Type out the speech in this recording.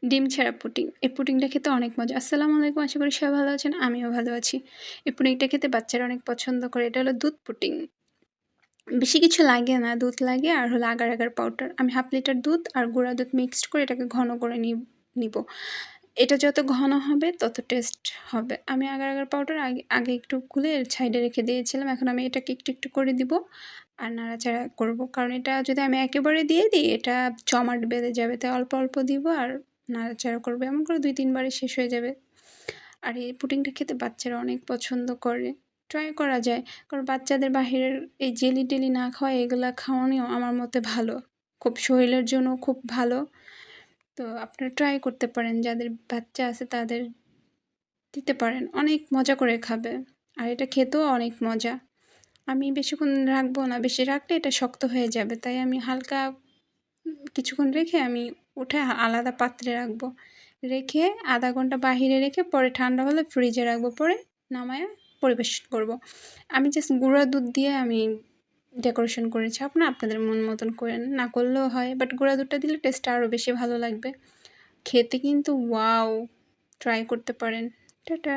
ডিম ছাড়া পুডিং। এই পুডিংটা খেতে অনেক মজা। আসসালামু আলাইকুম। আশা করি সবাই ভালো আছেন। আমিও ভালো আছি। এই পুডিংটা খেতে বাচ্চারা অনেক পছন্দ করে। এটা হলো দুধ পুডিং। বেশি কিছু লাগে না। দুধ লাগে আর হলো আগার আগার পাউডার। আমি 1/2 লিটার দুধ আর গুঁড়া দুধ মিক্সড করে এটাকে ঘন করে নিব। এটা যত ঘন হবে তত টেস্ট হবে। আমি আগার আগার পাউডার আগে আগে একটু গুলে সাইডে রেখে দিয়েছিলাম। এখন আমি এটাকে একটু একটু করে দিব আর নাড়াচাড়া করব। কারণ এটা যদি আমি একেবারে দিয়ে দিই এটা জমাট বেঁধে যাবে। তাই অল্প অল্প দিব আর নাড়াচাড়া করব। এমন করে ২-৩ বারে শেষ হয়ে যাবে। আর এই পুডিংটা খেতে বাচ্চারা অনেক পছন্দ করে। ট্রাই করা যায়। কারণ বাচ্চাদের বাহিরের এই জেলি-টেলি না খাওয়ায় এগুলা খাওয়ানোও আমার মতে ভালো। খুব শরীরের জন্য খুব ভালো। তো আপনারা ট্রাই করতে পারেন। যাদের বাচ্চা আছে তাদের দিতে পারেন। অনেক মজা করে খাবে। আর এটা খেতেও অনেক মজা। আমি বেশিক্ষণ রাখবো না। বেশি রাখলে এটা শক্ত হয়ে যাবে। তাই আমি হালকা কিছুক্ষণ রেখে আমি উঠে আলাদা পাত্রে রাখবো। রেখে ০.৫ ঘন্টা বাহিরে রেখে পরে ঠান্ডা হলে ফ্রিজে রাখবো। পরে নামায়া পরিবেশন করব। আমি জাস্ট গুঁড়া দুধ দিয়ে আমি ডেকোরেশন করেছি। আপনাদের মন মতন করেন। না করলেও হয়। বাট গুঁড়া দুধটা দিলে টেস্টটা আরও বেশি ভালো লাগবে। খেতে কিন্তু ওয়াও! ট্রাই করতে পারেন। টাটা।